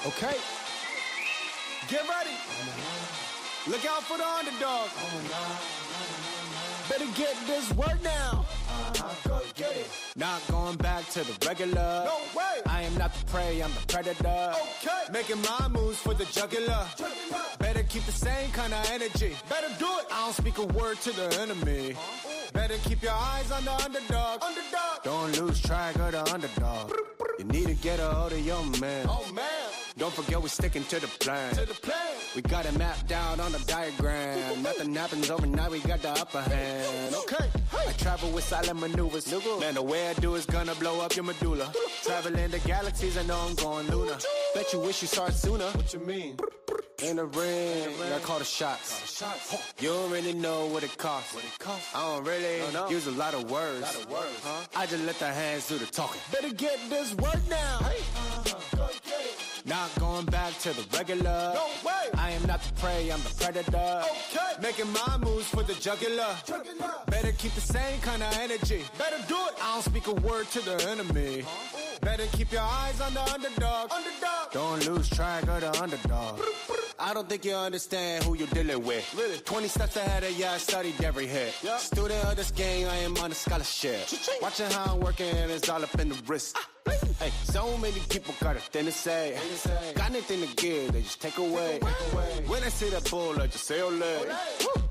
Okay, get ready. Look out for the underdog. Better get this work now. Go get it. Not going back to the regular. No way. I am not the prey, I'm the predator. Okay. Making my moves for the jugular. Better keep the same kind of energy. Better do it. I don't speak a word to the enemy. Better keep your eyes on the underdog. Don't lose track of the underdog. You need to get a hold of your man. Oh man. Don't forget we're sticking to the plan. We got it mapped out on the diagram. Nothing happens overnight, we got the upper hand. Okay. I travel with silent maneuvers. Man, the way I do is gonna blow up your medulla. Traveling the galaxies, I know I'm going lunar. Bet you wish you saw it sooner. What you mean? In the ring, I call the shots. You don't really know what it costs. I don't really use a lot of words. I just let the hands do the talking. Better get this work now. Not going back to the regular. No way. I am not the prey, I'm the predator. Okay. Making my moves for the jugular. Better keep the same kind of energy. Better do it. I don't speak a word to the enemy. Better keep your eyes on the underdog. Don't lose track of the underdog. I don't think you understand who you're dealing with. Really? 20 steps ahead of you, I studied every hit. Yep. Student of this game, I am on a scholarship. Watching how I'm working, it's all up in the wrist. Hey, so many people got a thing to say. Got anything to give, they just take away. When I see that bull, I just say ole.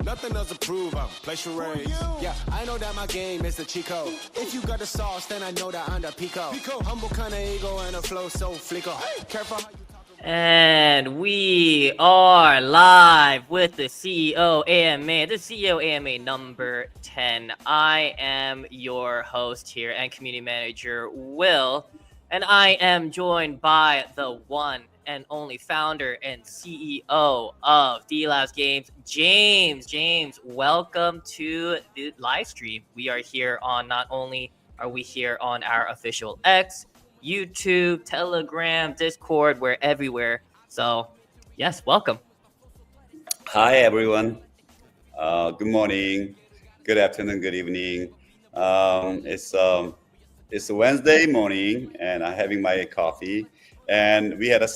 Nothing else to prove, I'm play charades. Yeah, I know that my game is the Chico. If you got the sauce, then I know that I'm the Pico. Humble kind of ego and a flow so flico. Careful how you talk. And we are live with the CEO AMA, the CEO AMA number 10. I am your host here and community manager, Will, and I am joined by the one and only founder and CEO of Delabs Games, James. James, welcome to the live stream. We are here on, not only are we here on our official X, YouTube, Telegram, Discord, we're everywhere. So, yes, welcome. Hi, everyone. Good morning, good afternoon, good evening. It's a Wednesday morning, and I'm having my coffee. And we had a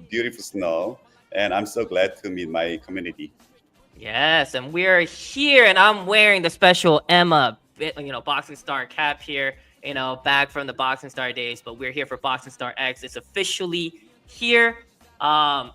beautiful snow, and I'm so glad to meet my community. Yes, and we're here, and I'm wearing the special Emma, Boxing Star cap here. Back from the Boxing Star days, but we're here for Boxing Star X. It's officially here.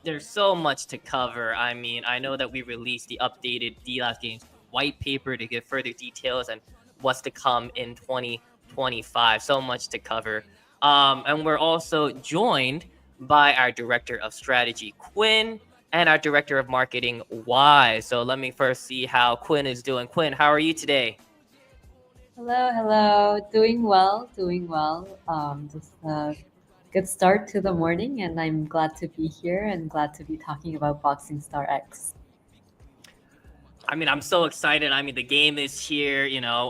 There's so much to cover. I mean, I know that we released the updated Delabs Games white paper to give further details and what's to come in 2025. So much to cover. And we're also joined by our Director of Strategy, Quinn, and our Director of Marketing, Y. So let me first see how Quinn is doing. Quinn, how are you today? Hello. Doing well. Just a good start to the morning, and I'm glad to be here and glad to be talking about Boxing Star X. I mean, I'm so excited. I mean, the game is here.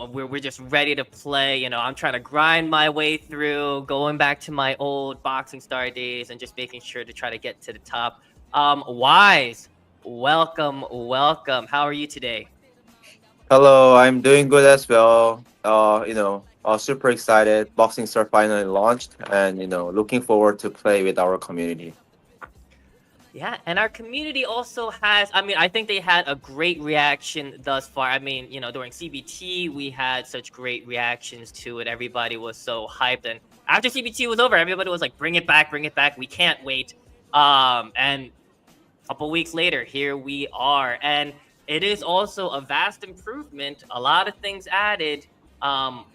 We're just ready to play. I'm trying to grind my way through, going back to my old Boxing Star days and just making sure to try to get to the top. Wise, welcome. How are you today? Hello, I'm doing good as well. I was super excited. Boxing Star finally launched, and looking forward to play with our community. Yeah, and our community also has, I think they had a great reaction thus far. I mean, during CBT, we had such great reactions to it. Everybody was so hyped. And after CBT was over, everybody was like, bring it back. We can't wait. And a couple weeks later, here we are. And it is also a vast improvement, a lot of things added, and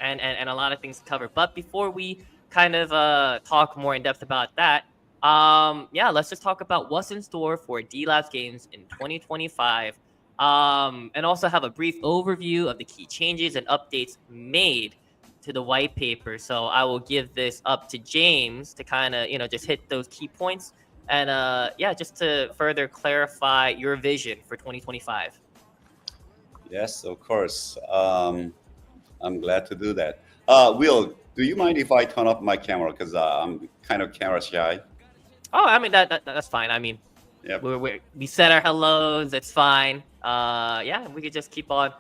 a lot of things covered. But before we kind of talk more in depth about that, let's just talk about what's in store for Delabs Games in 2025, and also have a brief overview of the key changes and updates made to the white paper. So I will give this up to James to kind of, just hit those key points. And just to further clarify your vision for 2025. Yes, of course. I'm glad to do that. Will, do you mind if I turn off my camera? Because I'm kind of camera shy. Oh, I mean, that's fine. I mean, Yep. we said our hellos. It's fine. We could just keep on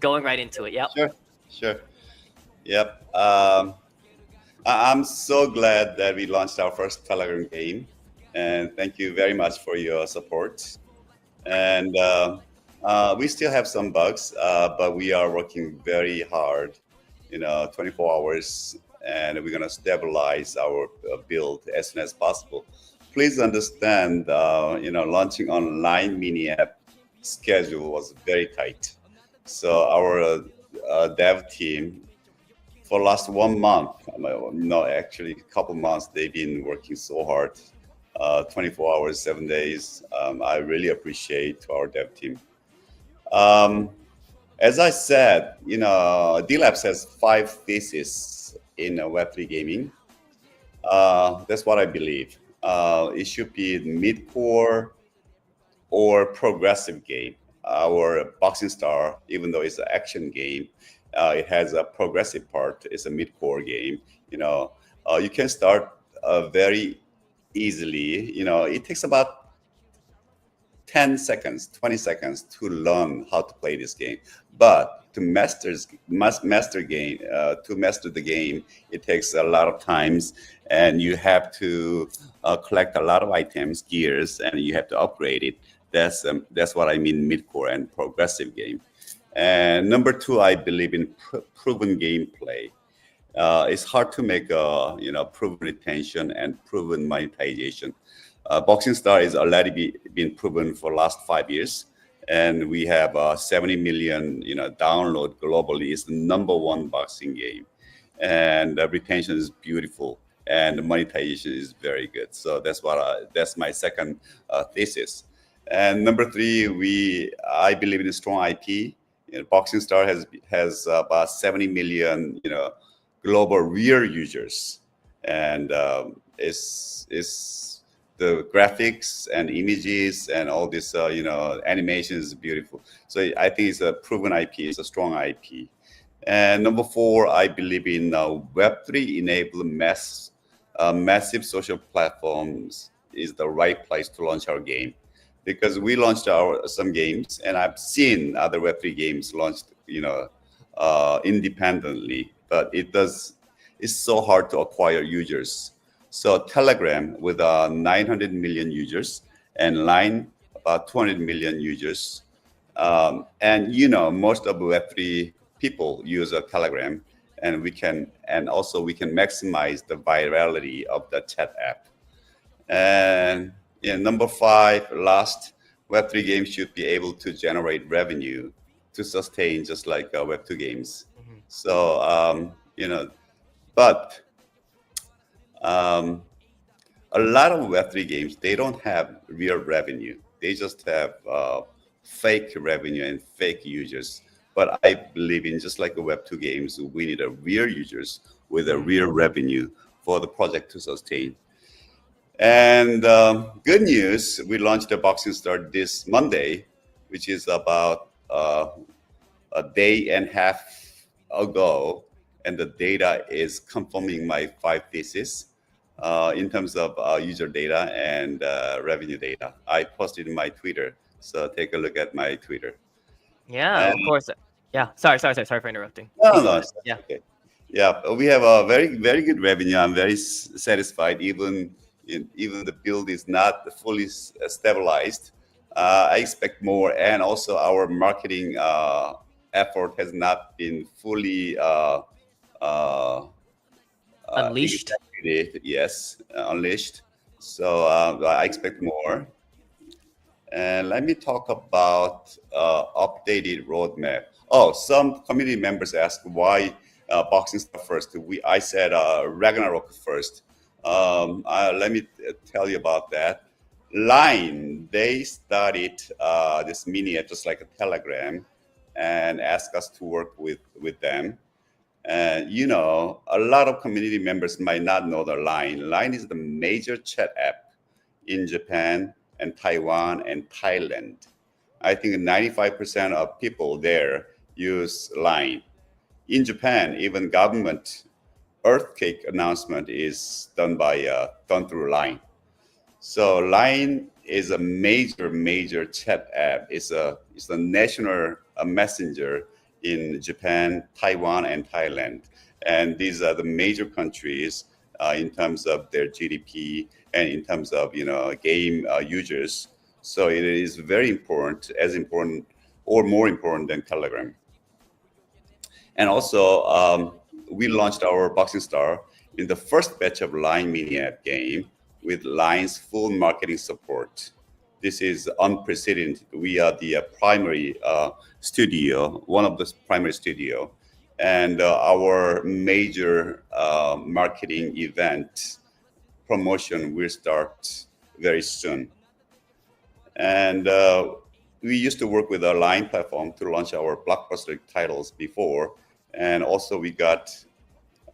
going right into it. Yep. Sure. Yep. I'm so glad that we launched our first Telegram game, and thank you very much for your support. And we still have some bugs, but we are working very hard, 24 hours, and we're gonna stabilize our build as soon as possible. Please understand, launching online mini app schedule was very tight. So our dev team for last 1 month, no, actually a couple months, they've been working so hard, 24 hours, 7 days. I really appreciate our dev team. Um, as I said, Delabs has 5 theses in Web3 gaming. That's what I believe. It should be mid-core or progressive game. Our Boxing Star, even though it's an action game, it has a progressive part. It's a mid-core game. You can start very easily. It takes about 10 seconds, 20 seconds to learn how to play this game. But to master the game, it takes a lot of times, and you have to collect a lot of items, gears, and you have to upgrade it. That's what I mean, mid-core and progressive game. And number two, I believe in proven gameplay. It's hard to make proven retention and proven monetization. Boxing Star is already been proven for last 5 years, and we have 70 million download globally. It's the #1 boxing game, and the retention is beautiful, and the monetization is very good. So that's my second thesis. And number three, I believe in a strong IP. Boxing Star has about 70 million global real users, and is the graphics and images and all this animation is beautiful. So I think it's a proven IP. It's a strong IP. And number four, I believe in Web3 enabled massive social platforms is the right place to launch our game, because we launched some games, and I've seen other Web3 games launched independently, but it's so hard to acquire users. So Telegram with 900 million users, and Line about 200 million users, and most of Web3 people use a Telegram, and we can maximize the virality of the chat app. And number five, last, Web3 games should be able to generate revenue to sustain, just like Web2 games. Mhm. So but a lot of Web3 games, they don't have real revenue. They just have fake revenue and fake users. But I believe in, just like the Web2 games, we need a real users with a real revenue for the project to sustain. And good news, we launched the Boxing Star this Monday, which is about a day and a half ago, and the data is confirming my 5 theses in terms of user data and revenue data. I posted in my Twitter, so take a look at my Twitter. Yeah, of course. Yeah, sorry for interrupting. No, Please go no, ahead. it's Yeah. okay. Yeah, we have a very, very good revenue. I'm very satisfied. Even the build is not fully stabilized. I expect more, and also our marketing effort has not been fully Unleashed. executed. Yes, unleashed. So I expect more. And let me talk about updated roadmap. Oh, some community members asked why Boxing Star first. I said Ragnarok first. Let me tell you about that. Line, they started this mini app just like a Telegram, and asked us to work with them. And a lot of community members might not know the Line. Line is the major chat app in Japan and Taiwan and Thailand. I think 95% of people there use Line. In Japan, even government earthquake announcement is done through Line. So Line is a major chat app. It's a national messenger in Japan, Taiwan, and Thailand. and these are the major countries in terms of their GDP and in terms of game users. So it is very important, as important or more important than Telegram. And also, we launched our Boxing Star in the first batch of Line mini app game with Line's full marketing support. This is unprecedented. We are the primary studio, one of the primary studio, and our major marketing event promotion will start very soon. And we used to work with a Line platform to launch our blockbuster titles before, and also we got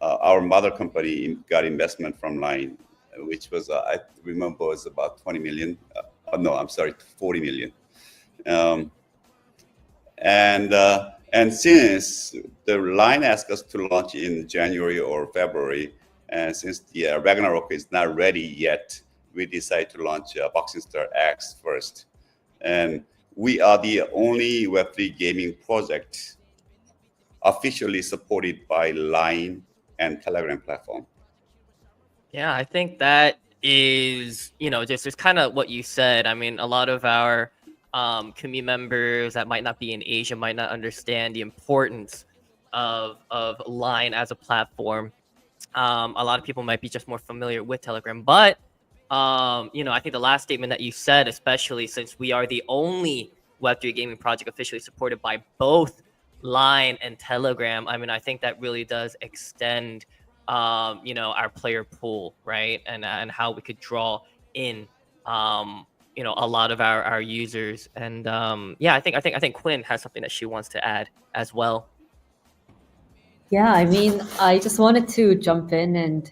our mother company got investment from Line, which was I remember was about 20 million. No, I'm sorry, 40 million. And since the Line asked us to launch in January or February, and since the Ragnarok is not ready yet, we decided to launch Boxing Star X first. And we are the only Web3 gaming project officially supported by Line and Telegram platform. Yeah, I think that is, just kind of what you said. I mean, a lot of our community members that might not be in Asia might not understand the importance of Line as a platform. A lot of people might be just more familiar with Telegram, but I think the last statement that you said, especially since we are the only Web3 gaming project officially supported by both Line and Telegram, I mean, I think that really does extend, our player pool, right? And how we could draw in, a lot of our users. And I think Quinn has something that she wants to add as well. Yeah, I mean, I just wanted to jump in and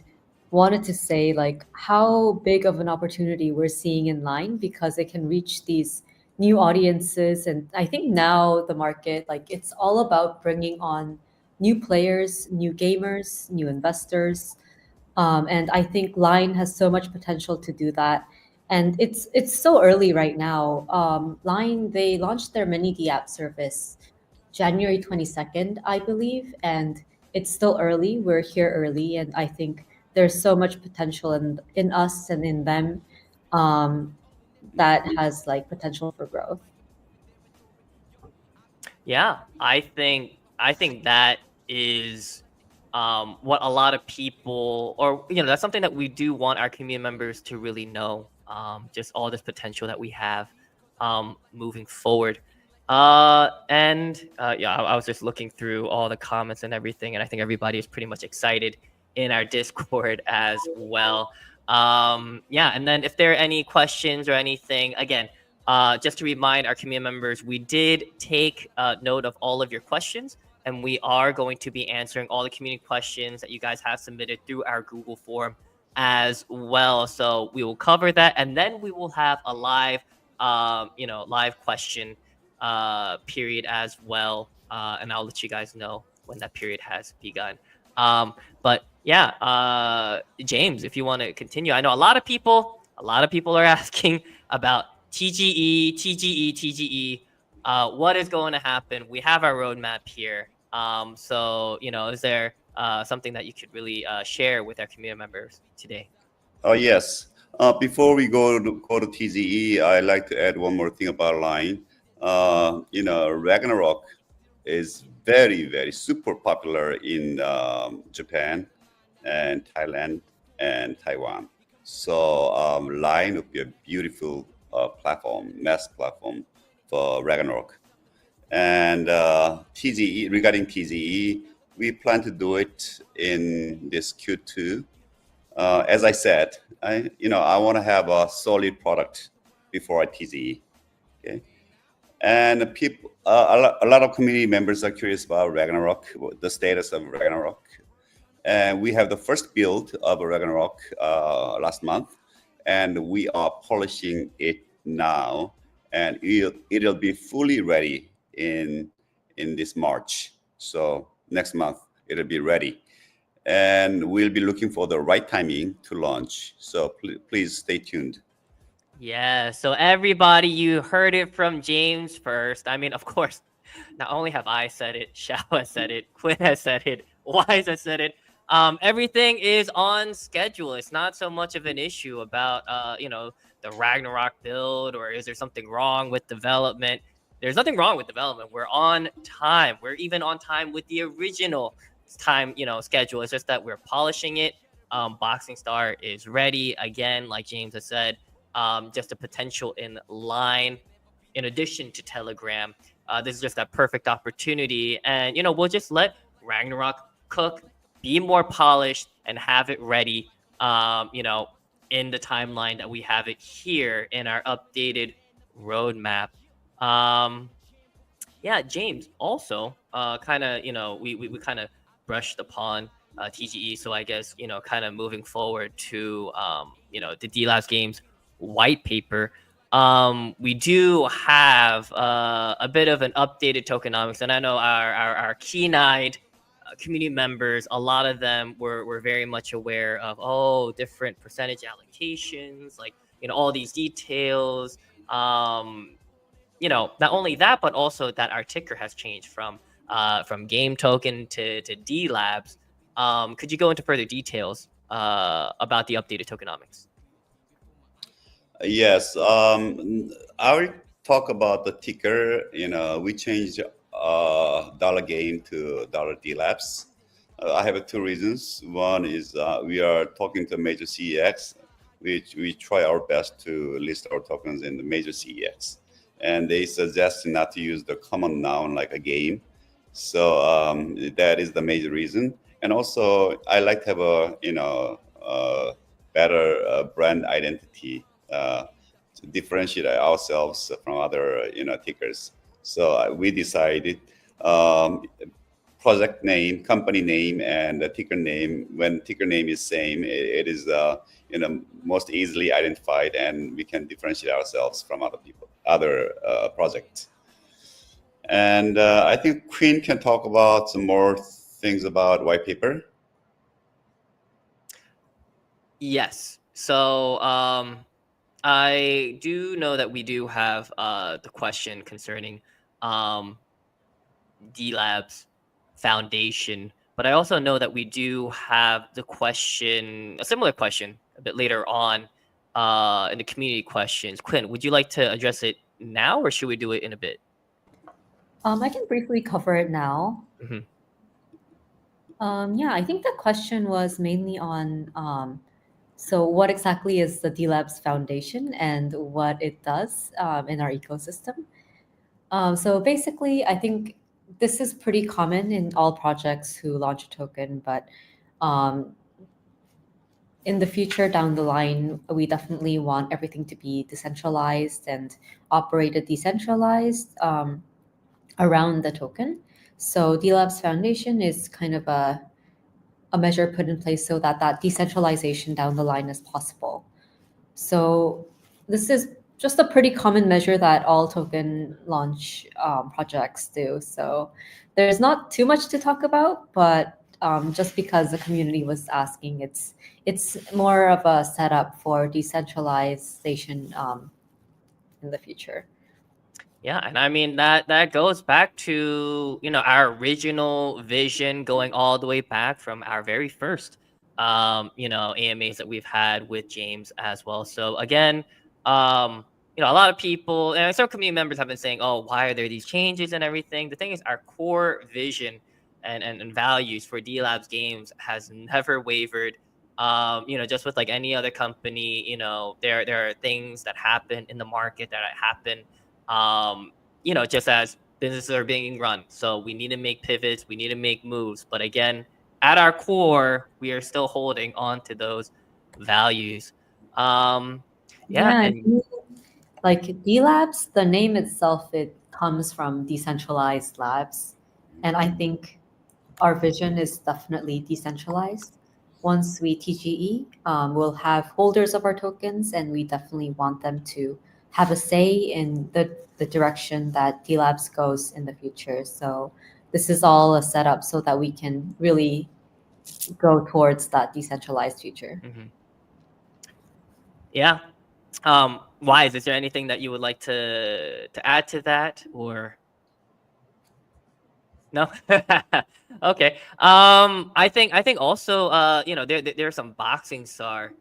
wanted to say like how big of an opportunity we're seeing in Line because it can reach these new audiences. And I think now the market, like it's all about bringing on new players, new gamers, new investors. And I think Line has so much potential to do that. And it's so early right now. Line, they launched their mini D app service January 22nd, I believe, and it's still early. We're here early, and I think there's so much potential in us and in them that has like potential for growth. Yeah, I think that is what a lot of people, or that's something that we do want our community members to really know. Just all this potential that we have moving forward. And I was just looking through all the comments and everything, and I think everybody is pretty much excited in our Discord as well. And then if there are any questions or anything, again, just to remind our community members, we did take note of all of your questions, and we are going to be answering all the community questions that you guys have submitted through our Google form as well. So we will cover that, and then we will have a live, live question period as well, and I'll let you guys know when that period has begun. But yeah, James, if you want to continue, I know a lot of people are asking about TGE. What is going to happen? We have our roadmap here. So is there something that you could really share with our community members today? Oh yes. Before we go to TGE, I'd like to add one more thing about Line. Ragnarok is very, very super popular in Japan and Thailand and Taiwan. So Line would be a beautiful platform, mass platform for Ragnarok. And TGE, regarding TGE, we plan to do it in this Q2. As I said, I want to have a solid product before I TGE. Okay. And people, a lot of community members are curious about Ragnarok, the status of Ragnarok. And we have the first build of Ragnarok last month, and we are polishing it now, and it'll be fully ready in this March. So next month it'll be ready, and we'll be looking for the right timing to launch. So please stay tuned. Yeah, so everybody, you heard it from James first. I mean, of course, not only have I said it, Xiao has said it, Quinn has said it, Wise has said it. Everything is on schedule. It's not so much of an issue about the Ragnarok build, or is there something wrong with development? There's nothing wrong with development. We're on time. We're even on time with the original time, schedule. It's just that we're polishing it. Boxing Star is ready again, like James has said. Just a potential in line. In addition to Telegram, this is just that perfect opportunity, and we'll just let Ragnarok cook, be more polished, and have it ready. In the timeline that we have it here in our updated roadmap. Um, yeah, James. Also, kind of, we kind of brushed upon TGE, so I guess kind of moving forward to the Delabs Games white paper. We do have a bit of an updated tokenomics, and I know our keen-eyed community members, a lot of them were very much aware of different percentage allocations, like all these details. Not only that, but also that our ticker has changed from game token to D Labs. Could you go into further details about the updated tokenomics? Yes. I will talk about the ticker. We changed dollar game to dollar Delabs. I have two reasons. One is we are talking to major CEX, which we try our best to list our tokens in the major CEX, and they suggest not to use the common noun like a game. So that is the major reason. And also, I like to have a better brand identity to differentiate ourselves from other tickers. So we decided project name, company name, and the ticker name. When ticker name is same, it is most easily identified, and we can differentiate ourselves from other projects. And I think Quinn can talk about some more things about white paper. Yes. So I do know that we do have the question concerning D-Labs Foundation, but I also know that we do have a similar question a bit later on in the community questions. Quinn, would you like to address it now, or should we do it in a bit? I can briefly cover it now. Mhm. Yeah, I think the question was mainly on so what exactly is the DLabs Foundation and what it does in our ecosystem. So basically, I think this is pretty common in all projects who launch a token, but in the future down the line, we definitely want everything to be decentralized and operated decentralized around the token. So DLabs Foundation is kind of a measure put in place so that that decentralization down the line is possible. So this is just a pretty common measure that all token launch projects do. So there's not too much to talk about, but just because the community was asking, it's more of a setup for decentralization in the future. Yeah, and I mean that goes back to our original vision, going all the way back from our very first AMAs that we've had with James as well. So again, a lot of people and some community members have been saying, "Oh, why are there these changes and everything?" The thing is, our core vision and values for D-Labs Games has never wavered. Just with like any other company, there are things that happen in the market that happen just as businesses are being run. So we need to make pivots, we need to make moves. But again, at our core, we are still holding on to those values. Yeah, And like DLabs, the name itself, it comes from decentralized labs. And I think our vision is definitely decentralized. Once we TGE, we'll have holders of our tokens, and we definitely want them to have a say in the direction that DLabs goes in the future. So this is all a setup so that we can really go towards that decentralized future. yeah. Wise, is there anything that you would like to add to that, or? No. Okay. I think also there are some boxing star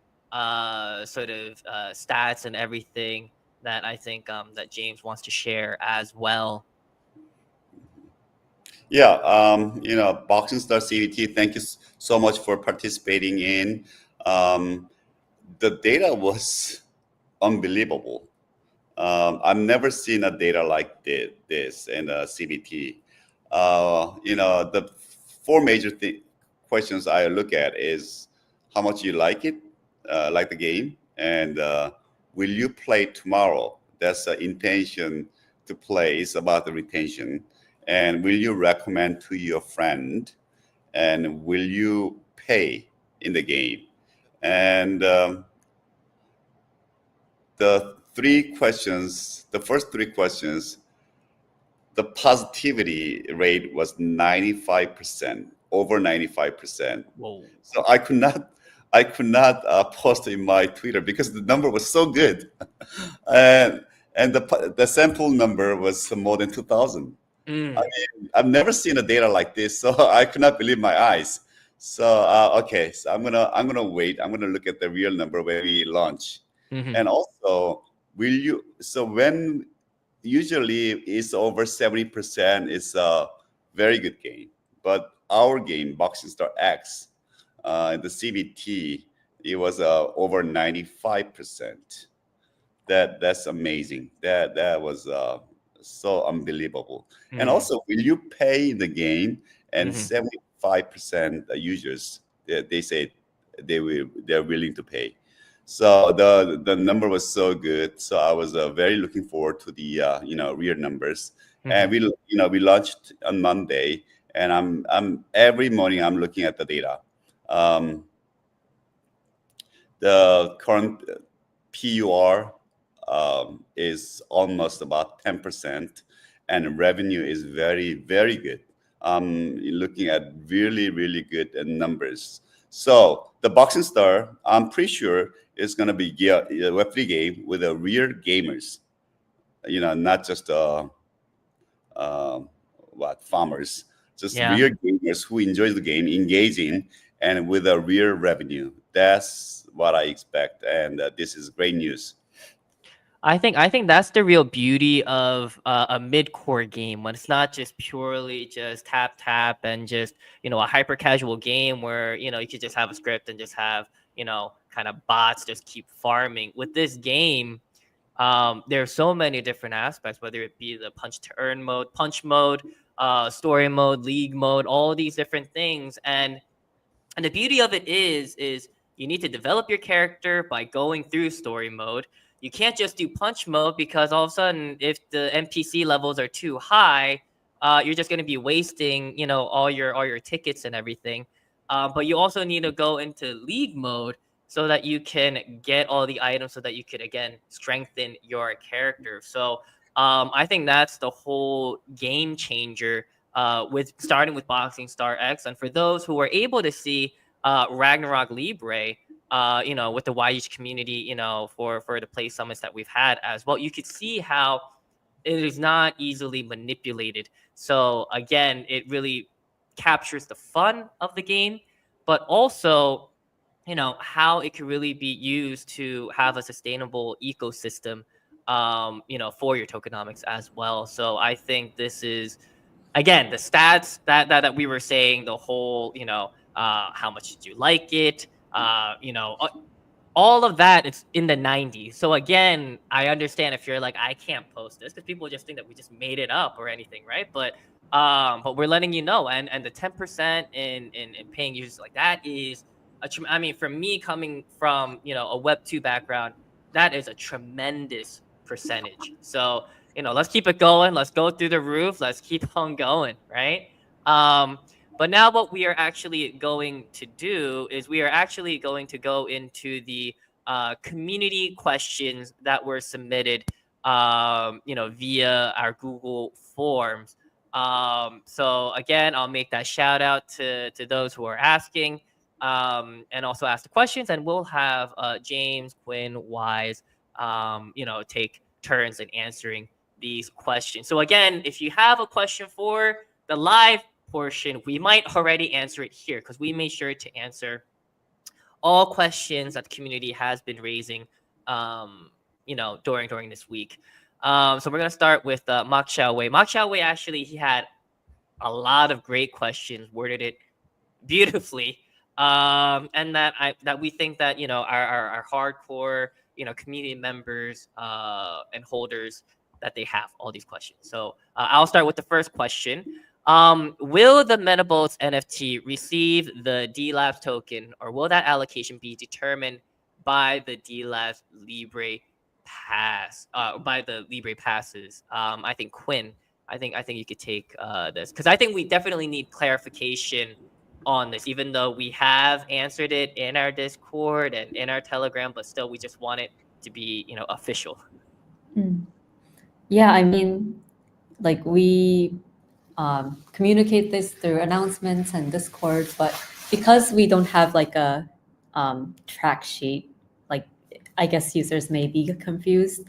sort of stats and everything that I think that James wants to share as well. Yeah, Boxing Star CVT, thank you so much for participating in. The data was unbelievable. I've never seen a data like this in a CBT. The four major questions I look at is how much you like it, like the game, and will you play tomorrow? That's the intention to play. It's about the retention. And will you recommend to your friend? And will you pay in the game? And the first three questions, the positivity rate was 95%, over 95%. Whoa. So I could not post in my Twitter because the number was so good, and the sample number was more than 2,000. I Mm. mean, I've never seen a data like this, so I could not believe my eyes. So okay, so I'm gonna wait. I'm gonna look at the real number when we launch, Hmm. and also will you? So when usually it's over 70%, it's a very good game. But our game, Boxing Star X, the CBT, it was over 95%. That's amazing. That was so unbelievable. And Mm. also, will you pay in the game? And Hmm. 75% users they say they're willing to pay. So the number was so good. So I was very looking forward to the real numbers. And Hmm. we launched on Monday, and I'm every morning I'm looking at the data. Um, the current PUR is almost about 10%, and revenue is very, very good. Looking at really, really good numbers. So the Boxing Star, I'm pretty sure is going to be a Web3 game with a real gamers, not just uh, farmers, just Yeah. real gamers who enjoy the game, engaging, and with a real revenue. That's what I expect, and this is great news. I think that's the real beauty of a mid-core game when it's not just purely just tap tap and just a hyper casual game where you could just have a script and just have kind of bots just keep farming. With this game, there are so many different aspects, whether it be the punch to earn mode, punch mode, story mode, league mode, all these different things, and the beauty of it is you need to develop your character by going through story mode. You can't just do punch mode because all of a sudden, if the NPC levels are too high, you're just going to be wasting, all your tickets and everything. But you also need to go into league mode so that you can get all the items, so that you could again strengthen your character. So I think that's the whole game changer with starting with Boxing Star X. And for those who were able to see Ragnarok Libre, with the YH community, for the play summits that we've had as well, you could see how it is not easily manipulated. So again, it really captures the fun of the game, but also how it can really be used to have a sustainable ecosystem for your tokenomics as well. So I think this is, again, the stats that we were saying, the whole how much did you like it, all of that, it's in the 90s. So again, I understand if you're like, I can't post this, because people just think that we just made it up or anything, right? But we're letting you know, and the 10% in paying users, like that is I mean, for me, coming from a web 2 background, that is a tremendous percentage. So let's keep it going, let's go through the roof, let's keep on going, right? um but now what we are actually going to do is we are actually going to go into the community questions that were submitted, via our Google Forms. So again, I'll make that shout out to those who are asking, and also ask the questions, and we'll have James, Quinn, Wise, take turns in answering these questions. So again, if you have a question for the live portion, we might already answer it here because we made sure to answer all questions that the community has been raising, during this week. So we're gonna start with Mak Xiao Wei. Mak Xiao Wei actually he had a lot of great questions, worded it beautifully, and that we think that our hardcore community members and holders that they have all these questions. So I'll start with the first question. Will the Metabolts NFT receive the Delabs token, or will that allocation be determined by the Delabs Libre pass? By the Libre passes. I think Quinn. I think you could take this because I think we definitely need clarification on this, even though we have answered it in our Discord and in our Telegram, but still we just want it to be official. Yeah, I mean, like we communicate this through announcements and Discord, but because we don't have like a track sheet, like I guess users may be confused.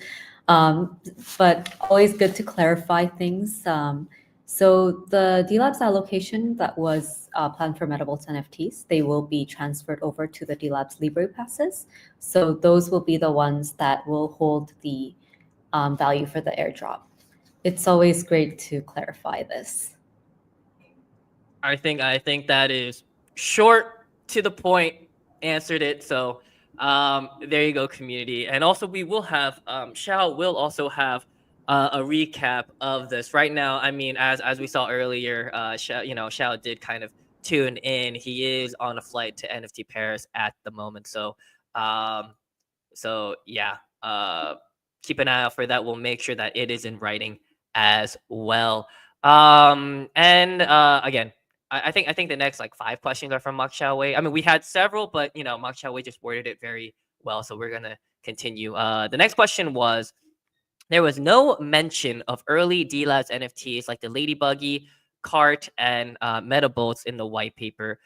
But always good to clarify things. So the Delabs allocation that was planned for Metabolts NFTs, they will be transferred over to the Delabs Libre passes. So those will be the ones that will hold the value for the airdrop. It's always great to clarify this. I think that is short to the point, answered it. So there you go, community. And also we will have Shao will also have a recap of this right now. I mean, as we saw earlier, Shao did kind of tune in. He is on a flight to NFT Paris at the moment. So yeah, keep an eye out for that. We'll make sure that it is in writing as well. And again, I think the next like 5 questions are from Mak Xiao Wei. I mean, we had several, but Mak Xiao Wei just worded it very well, so we're gonna continue. The next question was: there was no mention of early Delabs NFTs like the Ladybuggy, Cart, and Metabolts in the white paper.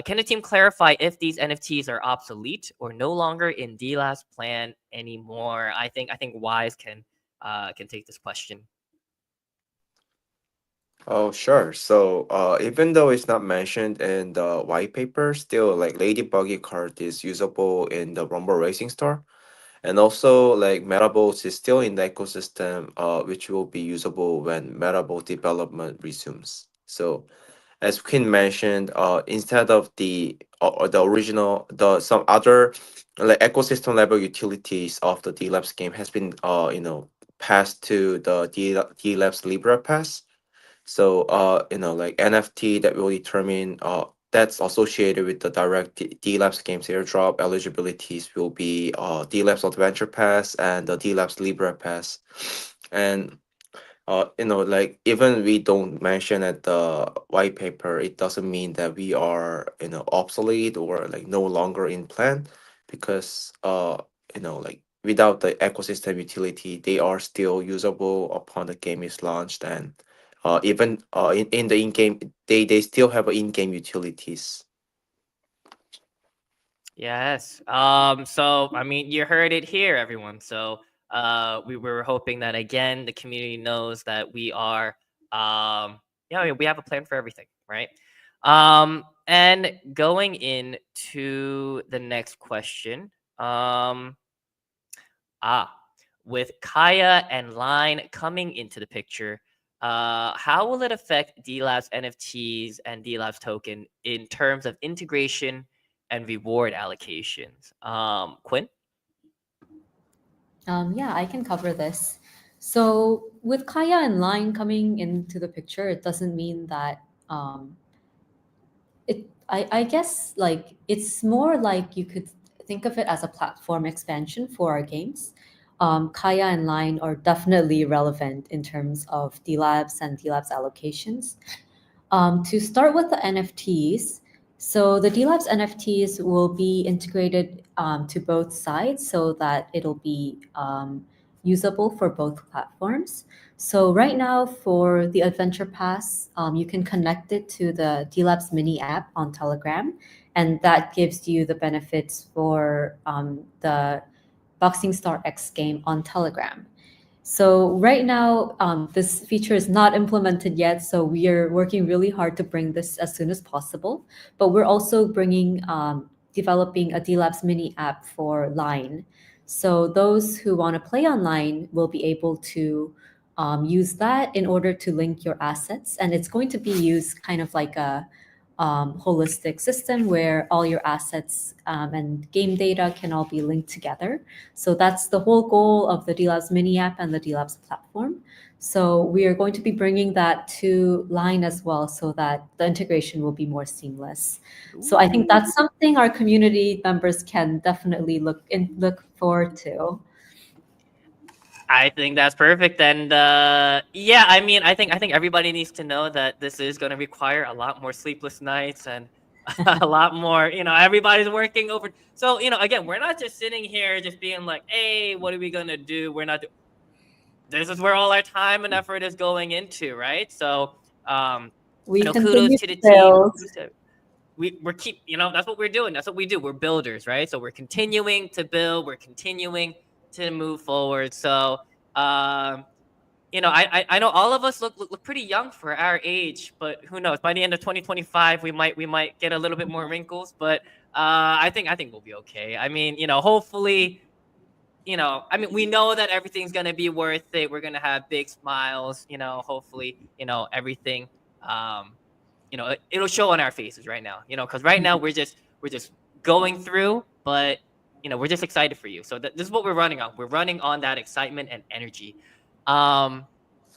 Can the team clarify if these NFTs are obsolete or no longer in Delabs plan anymore? I think Wise can take this question. Oh, sure. So, even though it's not mentioned in the white paper, still like Ladybuggy card is usable in the Rumble Racing Store, and also like Metabolts is still in the ecosystem, which will be usable when Metabolt development resumes. So, as Quinn mentioned, instead of the original, some other like ecosystem level utilities of the Delabs game has been passed to the Delabs Libra Pass. So like NFT that will determine that's associated with the direct Delabs Games airdrop eligibilities will be Delabs Adventure Pass and the Delabs Libra Pass. And like even we don't mention at the white paper, it doesn't mean that we are obsolete or like no longer in plan, because like without the ecosystem utility, they are still usable upon the game is launched, and even in the in-game, they still have in-game utilities. Yes. So I mean, you heard it here, everyone. So we were hoping that again the community knows that we are we have a plan for everything, right? And going into the next question. With Kaya and Line coming into the picture, how will it affect Delabs NFTs and Delabs token in terms of integration and reward allocations? Quinn? Yeah, I can cover this. So with Kaya and Line coming into the picture, it doesn't mean that I guess like it's more like you could think of it as a platform expansion for our games. Kaya and Line are definitely relevant in terms of DLabs and DLabs allocations. To start with the NFTs, so the DLabs NFTs will be integrated to both sides so that it'll be usable for both platforms. So right now for the Adventure Pass, you can connect it to the DLabs mini app on Telegram, and that gives you the benefits for the Boxing Star X game on Telegram. So right now, this feature is not implemented yet, so we are working really hard to bring this as soon as possible. But we're also developing a Delabs mini app for Line. So those who want to play online will be able to use that in order to link your assets, and it's going to be used kind of like a holistic system where all your assets and game data can all be linked together. So that's the whole goal of the Delabs mini app and the Delabs platform. So we are going to be bringing that to Line as well, so that the integration will be more seamless. So I think that's something our community members can definitely look forward to. I think that's perfect, and yeah, I mean, I think everybody needs to know that this is going to require a lot more sleepless nights and a lot more. Everybody's working over. So again, we're not just sitting here just being like, "Hey, what are we gonna do?" We're not. This is where all our time and effort is going into, right? So, We kudos continue to to the team. build. We're that's what we're doing. That's what we do. We're builders, right? So we're continuing to build. We're continuing to move forward. So, um, I know all of us look pretty young for our age, but who knows? By the end of 2025, we might get a little bit more wrinkles, but I think we'll be okay. I mean, hopefully, I mean, we know that everything's gonna be worth it. We're gonna have big smiles. Hopefully, everything. Um, it'll show on our faces right now. Because right now we're just going through, but we're just excited for you. So this is what we're running on. We're running on that excitement and energy. Um,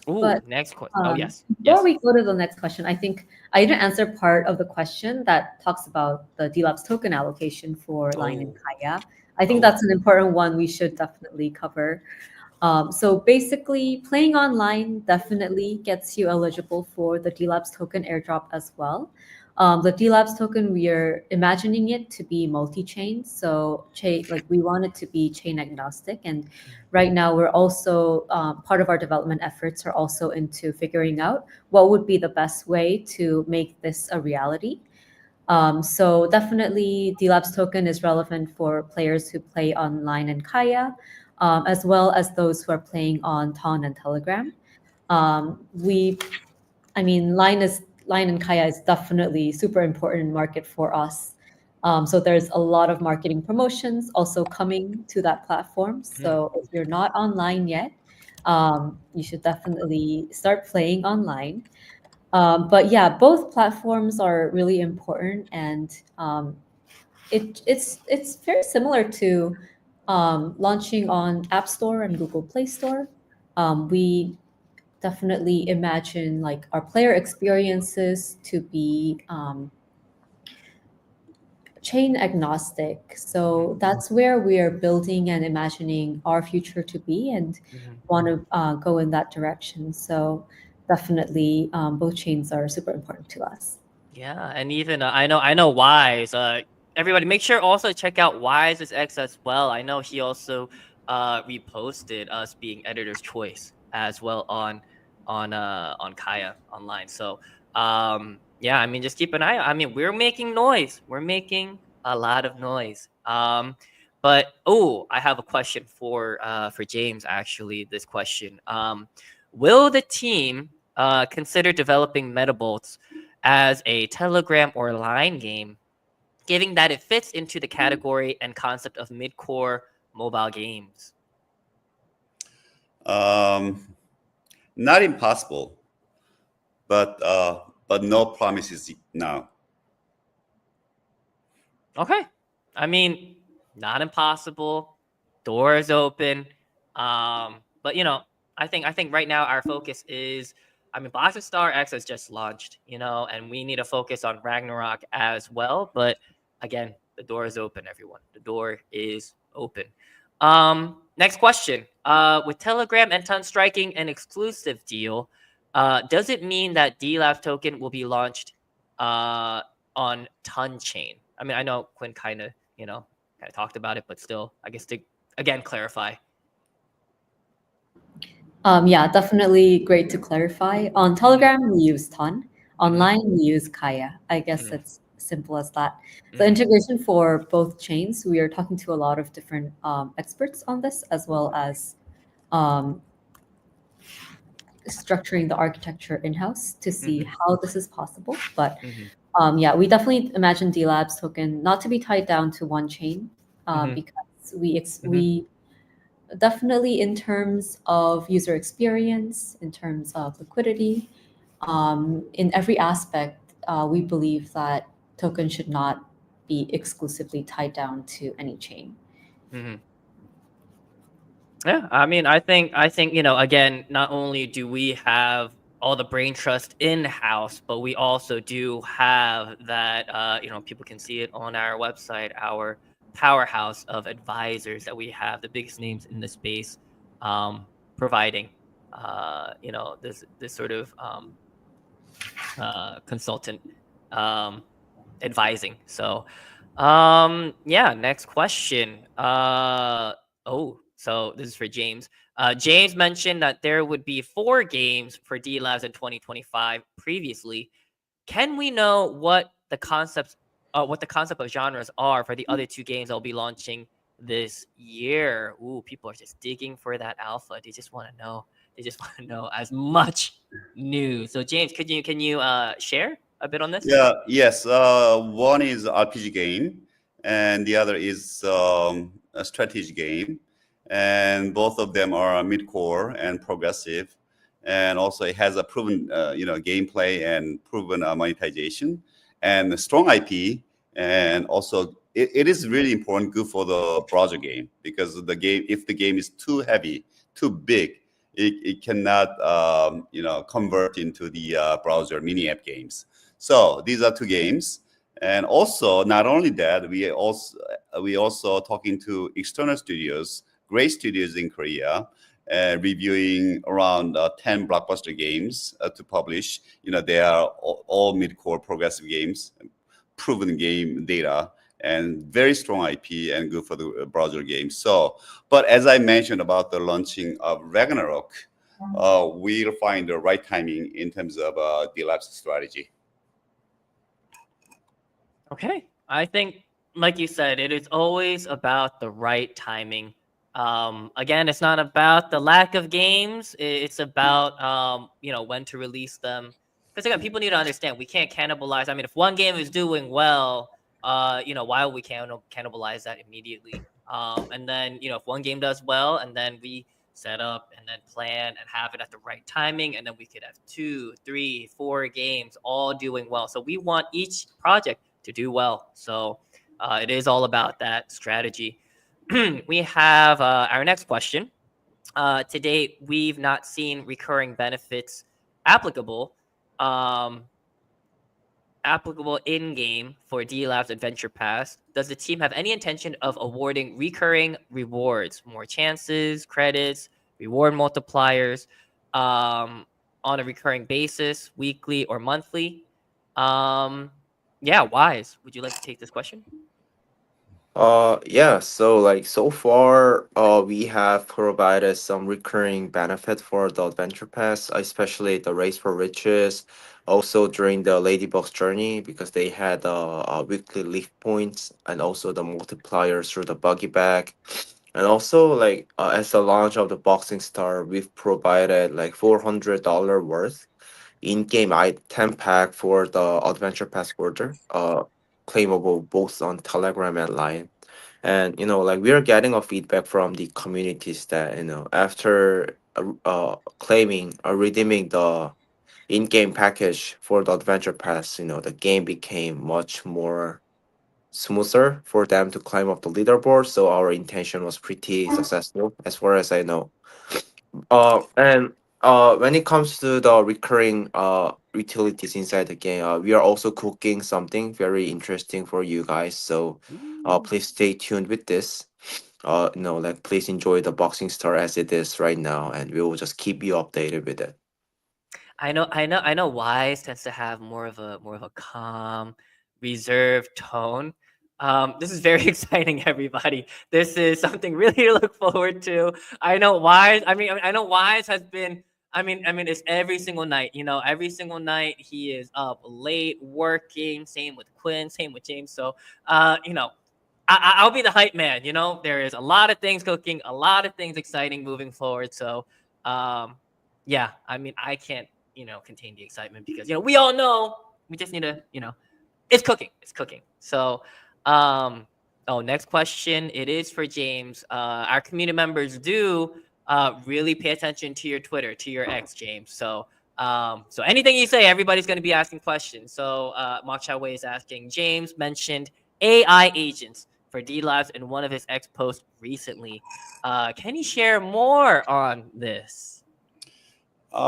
But next question. Oh yes, before yes. we go to the next question, I think I didn't answer part of the question that talks about the DLabs token allocation for Line and Oh, Kaya. I think oh. that's an important one we should definitely cover. So basically, playing online definitely gets you eligible for the DLabs token airdrop as well. The DLabs token, we are imagining it to be multi-chain. So like we want it to be chain agnostic. And right now we're also, part of our development efforts are also into figuring out what would be the best way to make this a reality. So definitely DLabs token is relevant for players who play online in Kaya, as well as those who are playing on Ton and Telegram. I mean, Line and Kaya is definitely super important market for us. So there's a lot of marketing promotions also coming to that platform. So if you're not online yet, you should definitely start playing online. But yeah, both platforms are really important, and it's very similar to launching on App Store and Google Play Store. We definitely imagine like our player experiences to be chain agnostic. So that's where we are building and imagining our future to be, and want to go in that direction. So definitely, both chains are super important to us. Yeah, and even I know Wise. Everybody, make sure also check out Wise's X as well. I know he also reposted us being editor's choice as well on Kaya online. So yeah, I mean, just keep an eye. I mean, we're making noise. We're making a lot of noise. But I have a question for James. Actually, this question. Will the team consider developing Metabolts as a Telegram or Line game, given that it fits into the category and concept of mid-core mobile games? Not impossible, but no promises now. Okay. I mean, not impossible. Doors open. But I think right now our focus is, I mean, Box of Star X has just launched, and we need to focus on Ragnarok as well. But again, the door is open, everyone. The door is open. Next question. With Telegram and Ton striking an exclusive deal, does it mean that DLAF token will be launched on Ton chain? I mean, I know Quinn kind of talked about it, but still, I guess to again clarify. Yeah, definitely great to clarify. On Telegram, we use Ton. Online, we use Kaya. I guess it's simple as that. The integration for both chains, we are talking to a lot of different experts on this, as well as structuring the architecture in-house to see Mhm. how this is possible. But Mhm. yeah, we definitely imagine Delabs token not to be tied down to one chain, Mhm. because Mhm. we definitely, in terms of user experience, in terms of liquidity, in every aspect, we believe that token should not be exclusively tied down to any chain. Mhm. Yeah, I mean, I think, again, not only do we have all the brain trust in house, but we also do have that. People can see it on our website, our powerhouse of advisors that we have, the biggest names in the space, providing, this sort of consultant advising. So, yeah, next question. So this is for James. James mentioned that there would be 4 games for D Labs in 2025 previously. Can we know what the concept of genres are for the other 2 games that'll be launching this year? Ooh, people are just digging for that alpha. They just want to know. They just want to know as much news. So James, can you share a bit on this? Yeah, yes. One is RPG game, and the other is a strategy game, and both of them are mid-core and progressive, and also it has a proven, gameplay and proven monetization, and a strong IP, and also it is really important, good for the browser game because if the game is too heavy, too big, it cannot, convert into the browser mini app games. So these are 2 games, and also not only that, we also talking to external studios, great studios in Korea, reviewing around 10 blockbuster games to publish. They are all mid-core progressive games, proven game data, and very strong IP and good for the browser games. So, but as I mentioned about the launching of Ragnarok, we'll find the right timing in terms of the Delapse strategy. Okay. I think, like you said, it is always about the right timing. Again, it's not about the lack of games. It's about when to release them. Because again, people need to understand we can't cannibalize. I mean, if one game is doing well, why would we cannibalize that immediately? And then if one game does well, and then we set up and then plan and have it at the right timing, and then we could have 2, 3, 4 games all doing well. So we want each project to do well. So it is all about that strategy. We have our next question. To date, we've not seen recurring benefits applicable um, applicable in game for D Lab's Adventure Pass. Does the team have any intention of awarding recurring rewards, more chances, credits, reward multipliers on a recurring basis, weekly or monthly? Yeah, Wise, would you like to take this question? Yeah, so like so far, we have provided some recurring benefit for the Adventure Pass, especially the Race for Riches, also during the Ladybug's journey because they had weekly leaf points and also the multipliers through the buggy bag. And also like as the launch of the Boxing Star, we've provided like $400 worth in-game item pack for the Adventure Pass order, claimable both on Telegram and Line. And like we are getting a feedback from the communities that after claiming or redeeming the in-game package for the Adventure Pass, the game became much more smoother for them to climb up the leaderboard. So our intention was pretty successful, as far as I know. And when it comes to the recurring utilities inside the game, we are also cooking something very interesting for you guys. So please stay tuned with this. Like please enjoy the Boxing Star as it is right now, and we will just keep you updated with it. I know. Wise tends to have more of a calm, reserved tone. This is very exciting, everybody. This is something really to look forward to. I know Wise. I know Wise has been. It's every single night. Every single night he is up late working. Same with Quinn. Same with James. So, I'll be the hype man. There is a lot of things cooking, a lot of things exciting moving forward. So, um, yeah, I mean, I can't, contain the excitement because, we all know we just need to, it's cooking. It's cooking. So, next question. It is for James. Our community members do really pay attention to your Twitter, to your X, James. So anything you say, everybody's going to be asking questions. So, Mak Wei is asking, James mentioned AI agents for Delabs in one of his X posts recently. Can you share more on this?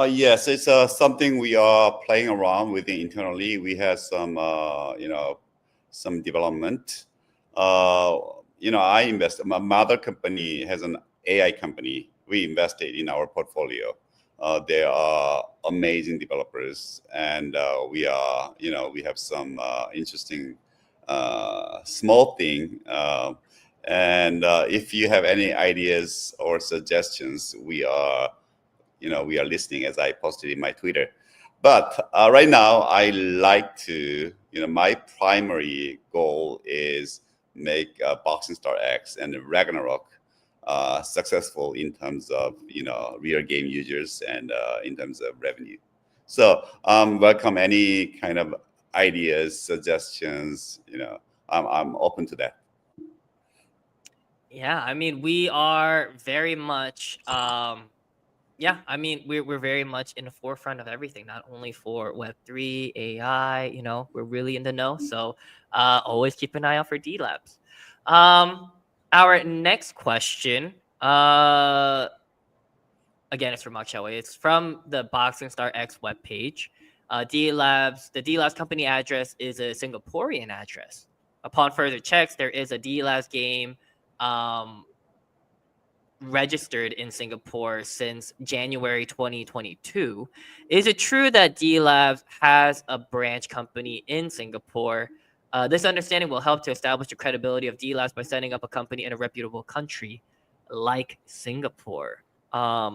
Yes, it's something we are playing around with internally. We have some, some development. I invest. My mother company has an AI company. We invested in our portfolio. They are amazing developers, and we have some interesting small thing. And if you have any ideas or suggestions, we are listening, as I posted in my Twitter. But right now, I like to, my primary goal is make Boxing Star X and Ragnarok successful in terms of, real game users and in terms of revenue. So welcome any kind of ideas, suggestions. I'm open to that. Yeah, I mean, we are very much yeah, I mean, we're very much in the forefront of everything, not only for Web3, AI, we're really in the know. So always keep an eye out for D-Labs. Our next question, again, it's from Mak Wei. It's from the Boxing Star X webpage. The D-Labs company address is a Singaporean address. Upon further checks, there is a Delabs game registered in Singapore since January 2022. Is it true that Delabs has a branch company in Singapore? This understanding will help to establish the credibility of Delabs by setting up a company in a reputable country like Singapore. I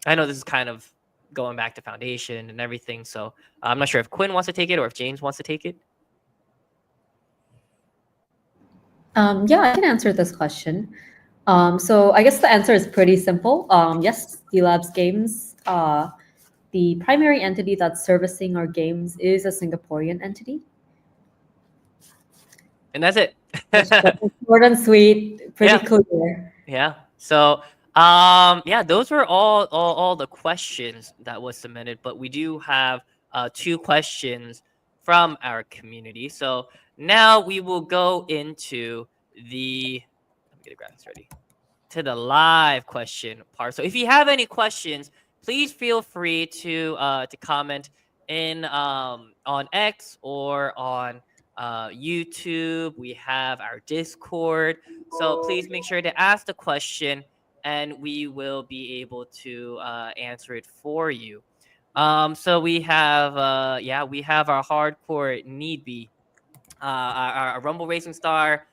know this is kind of going back to foundation and everything, so I'm not sure if Quinn wants to take it or if James wants to take it. Yeah, I can answer this question. So I guess the answer is pretty simple. Yes, Delabs Games, the primary entity that's servicing our games is a Singaporean entity. And that's it. Short and sweet, pretty Yeah. clear. Yeah. So, yeah, those were all the questions that was submitted, but we do have 2 questions from our community. So now we will go into the let me get the graphics ready to the live question part. So if you have any questions, please feel free to comment in on X or on YouTube. We have our Discord. So please make sure to ask the question and we will be able to answer it for you. So we have we have our hardcore need be our Rumble Racing Star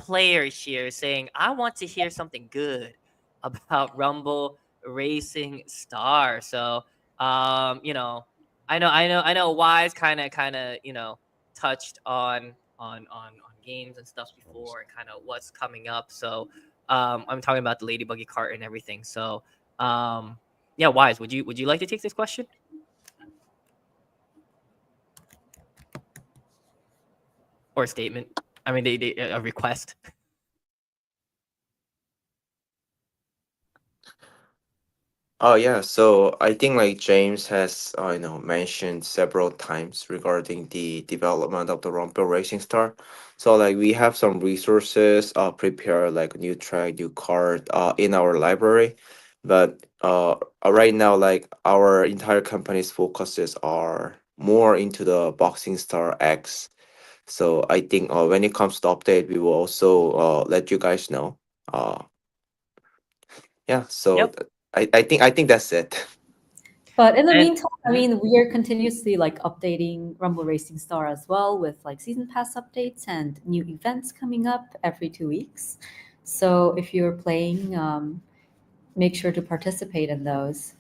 player here saying, I want to hear something good about Rumble Racing Star. So, I know Wise kind of, touched on games and stuff before and kind of what's coming up. So, I'm talking about the Lady Buggy cart and everything. So, yeah, Wise, would you like to take this question? Or a statement? I mean, a request. Oh yeah, so I think like James has mentioned several times regarding the development of the Rumble Racing Star. So like we have some resources prepare like new track, new card in our library, but right now like our entire company's focuses are more into the Boxing Star X. So I think when it comes to update, we will also let you guys know. Uh, yeah, so Yep. I think that's it. But in the And meantime, I mean, we are continuously like updating Rumble Racing Star as well with like season pass updates and new events coming up every 2 weeks. So if you're playing, make sure to participate in those.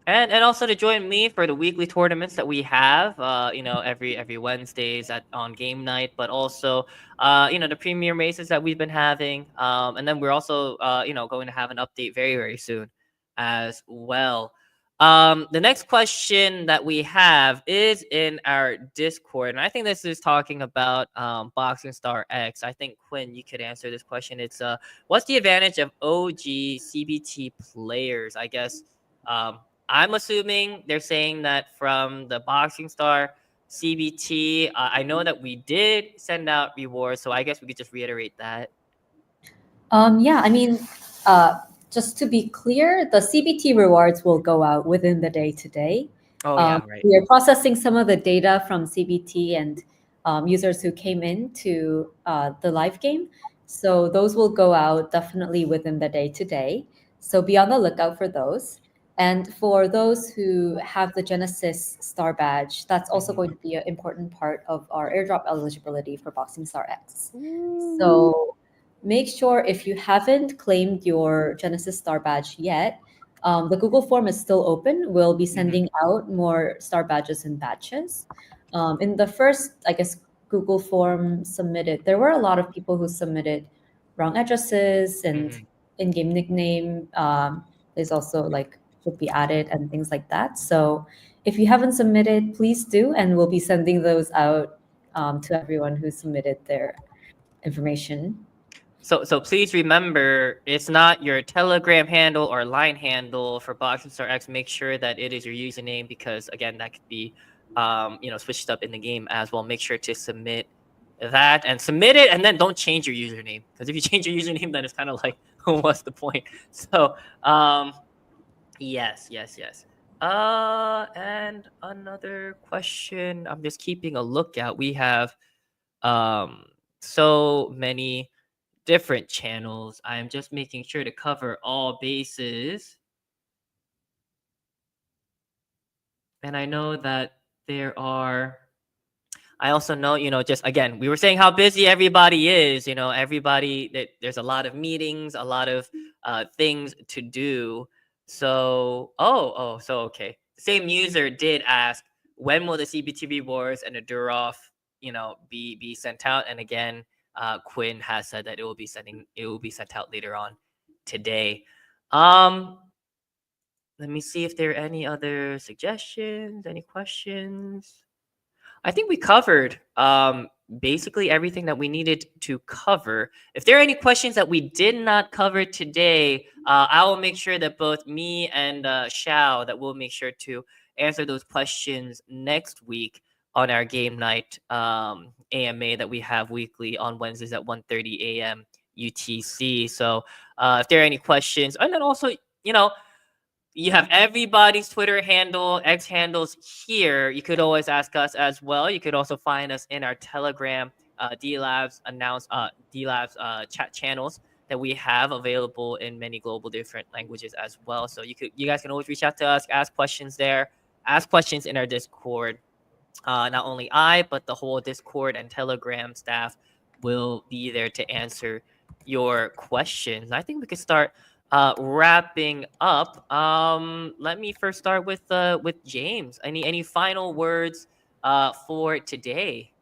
and also to join me for the weekly tournaments that we have, every Wednesdays on game night, but also, the premium races that we've been having, and then we're also, going to have an update very very soon, as well. The next question that we have is in our Discord, and I think this is talking about Boxing Star X. I think Quinn, you could answer this question. It's what's the advantage of OG CBT players? I guess I'm assuming they're saying that from the Boxing Star CBT. I know that we did send out rewards, so I guess we could just reiterate that. Yeah, I mean, just to be clear, the CBT rewards will go out within the day today. Oh yeah, right. We are processing some of the data from CBT and users who came in to the live game. So those will go out definitely within the day today. So be on the lookout for those. And for those who have the Genesis Star badge, that's also going to be an important part of our airdrop eligibility for Boxing Star X. So make sure if you haven't claimed your Genesis Star badge yet, the Google form is still open. We'll be sending out more star badges in batches. In the first, I guess, Google form submitted, there were a lot of people who submitted wrong addresses and in-game nickname is also like should be added and things like that. So if you haven't submitted, please do, and we'll be sending those out to everyone who submitted their information. So please remember, it's not your Telegram handle or Line handle for Boxing Star X. Make sure that it is your username because again, that could be switched up in the game as well. Make sure to submit that and submit it, and then don't change your username because if you change your username, then it's kind of like what's the point? So yes. And another question. I'm just keeping a lookout. We have so many different channels. I am just making sure to cover all bases. And I know that I also know, just again, we were saying how busy everybody is, there's a lot of meetings, a lot of things to do. So, okay. The same user did ask, when will the CBT rewards and the Durov, be sent out? And again, Quinn has said that it will be sent out later on today. Let me see if there are any other suggestions, any questions. I think we covered basically everything that we needed to cover. If there are any questions that we did not cover today, I will make sure that both me and Shao, that we'll make sure to answer those questions next week on our game night AMA that we have weekly on Wednesdays at 1:30 a.m. UTC. So if there are any questions, and then also, you have everybody's Twitter handle, X handles here. You could always ask us as well. You could also find us in our Telegram Delabs chat channels that we have available in many global different languages as well. So you guys can always reach out to us, ask questions there, ask questions in our Discord. Not only I, but the whole Discord and Telegram staff will be there to answer your questions. I think we could start wrapping up. Let me first start with James. Any final words for today?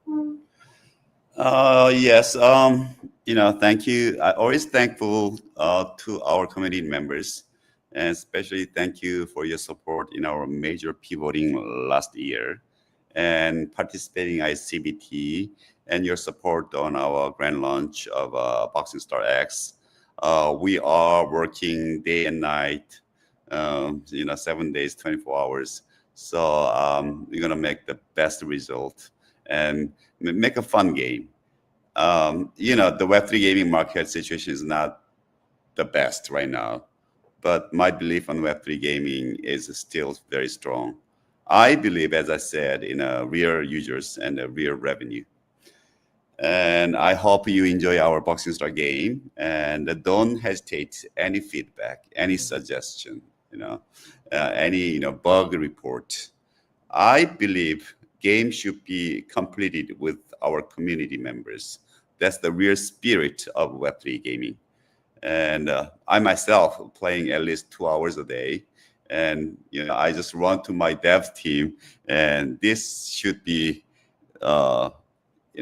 Yes. Thank you. I always thankful to our community members, and especially thank you for your support in our major pivoting last year, and participating at CBT, and your support on our grand launch of Boxing Star X. We are working day and night, 7 days, 24 hours. So we're gonna make the best result and make a fun game. The Web3 gaming market situation is not the best right now, but my belief on Web3 gaming is still very strong. I believe, as I said, in real users and real revenue. And I hope you enjoy our Boxing Star game, and don't hesitate any feedback, any suggestion, any bug report. I believe games should be completed with our community members. That's the real spirit of Web3 gaming. And I myself playing at least 2 hours a day. And I just run to my dev team, and this should be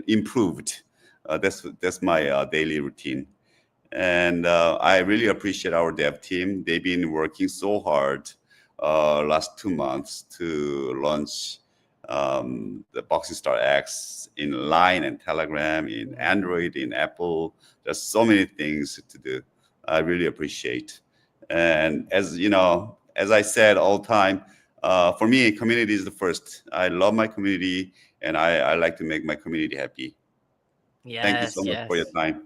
improved. That's my daily routine. And I really appreciate our dev team. They've been working so hard last 2 months to launch the Boxing Star X in Line and Telegram, in Android, in Apple. There's so many things to do. I really appreciate. And as you know, as I said all the time, for me, community is the first. I love my community, and I like to make my community happy. Thank you so much for your time.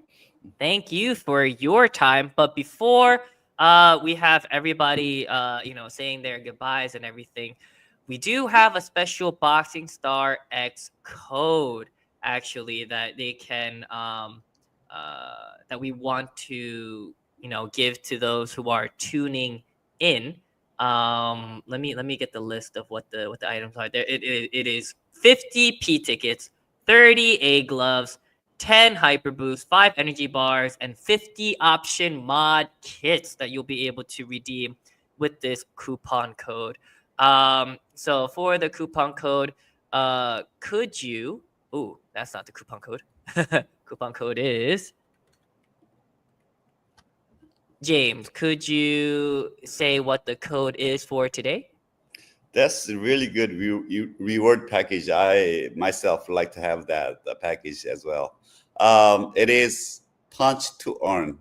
Thank you for your time. But before we have everybody, saying their goodbyes and everything, we do have a special Boxing Star X code actually that they can that we want to give to those who are tuning in. Let me get the list of what the items are. There it is 50 P tickets, 30 A gloves, 10 hyper boosts, 5 energy bars, and 50 option mod kits that you'll be able to redeem with this coupon code. So for the coupon code, could you? Ooh, that's not the coupon code. Coupon code is James. Could you say what the code is for today? That's a really good reward package. I myself like to have that package as well. It is Punch to Earn.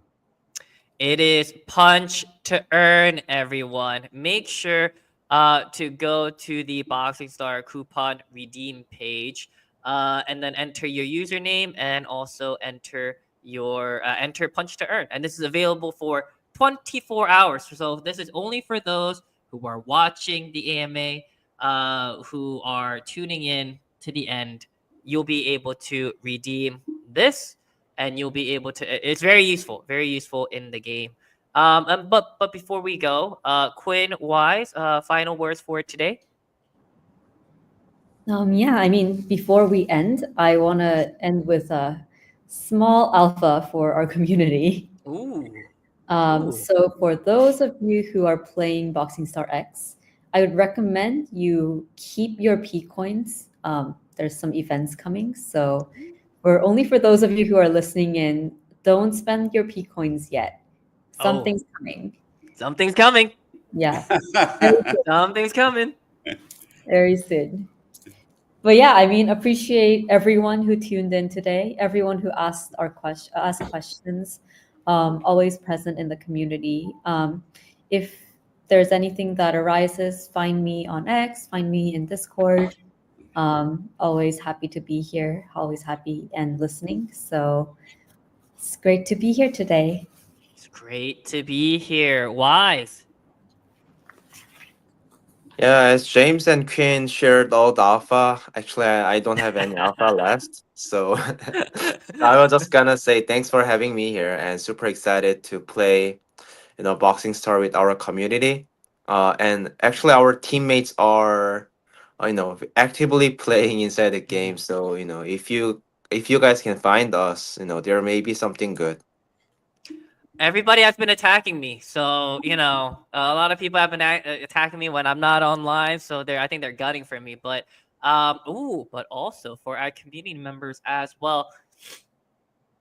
It is Punch to Earn, everyone. Make sure to go to the Boxing Star coupon redeem page and then enter your username and also enter your enter Punch to Earn. And this is available for 24 hours. So this is only for those who are watching the AMA, who are tuning in to the end. You'll be able to redeem this and you'll be able to it's very useful in the game. But before we go, Quinn, Wise, final words for today. Yeah, I mean, before we end, I want to end with a small alpha for our community. Ooh. So for those of you who are playing Boxing Star X, I would recommend you keep your P coins. There's some events coming, so only for those of you who are listening in, don't spend your P coins yet. Something's coming. Something's coming. Yeah. Something's coming. Very soon. But yeah, I mean, appreciate everyone who tuned in today, everyone who asked questions, always present in the community. If there's anything that arises, find me on X, find me in Discord. Always happy to be here, always happy and listening. So it's great to be here today. It's great to be here. Wise. Yeah, as James and Quinn shared all the alpha, actually, I don't have any alpha left. So I was just gonna say thanks for having me here and super excited to play, Boxing Star with our community. And actually, our teammates are, actively playing inside the game. So, if you guys can find us, there may be something good. Everybody has been attacking me, so a lot of people have been attacking me when I'm not online. So I think they're gutting for me. But but also for our community members as well.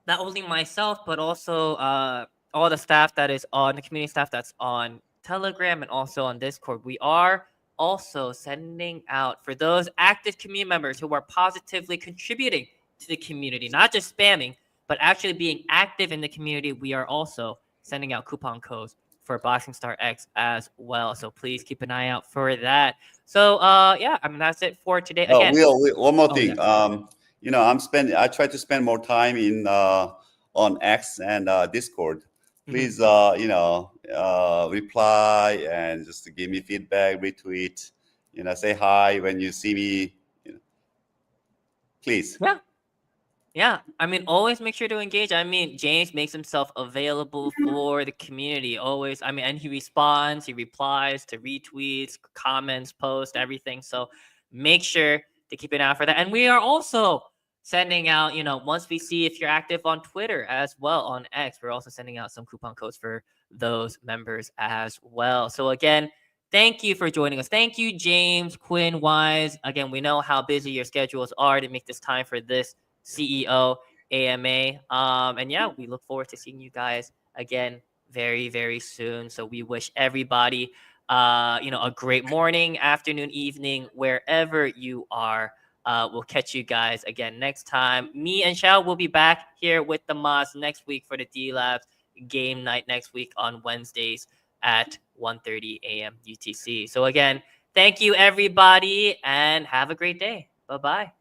Not only myself, but also all the staff that is on the community staff that's on Telegram and also on Discord. We are also sending out for those active community members who are positively contributing to the community, not just spamming, but actually being active in the community. We are also sending out coupon codes for Boxing Star X as well. So please keep an eye out for that. So yeah, I mean that's it for today. Again, one more thing. Yeah. I try to spend more time in on X and Discord. Please, reply and just give me feedback, retweet, say hi when you see me. Please. Yeah, I mean, always make sure to engage. I mean, James makes himself available for the community. Always, I mean, and he responds, he replies to retweets, comments, posts, everything. So make sure to keep an eye out for that. And we are also sending out, once we see if you're active on Twitter as well, on X, we're also sending out some coupon codes for those members as well. So again, thank you for joining us. Thank you, James, Quinn, Wise. Again, we know how busy your schedules are to make this time for this CEO AMA. And yeah, we look forward to seeing you guys again very, very soon. So we wish everybody a great morning, afternoon, evening, wherever you are. We'll catch you guys again next time. Me and Shao will be back here with the Moz next week for the Delabs game night next week on Wednesdays at 1:30 a.m. UTC. So again, thank you everybody and have a great day. Bye-bye.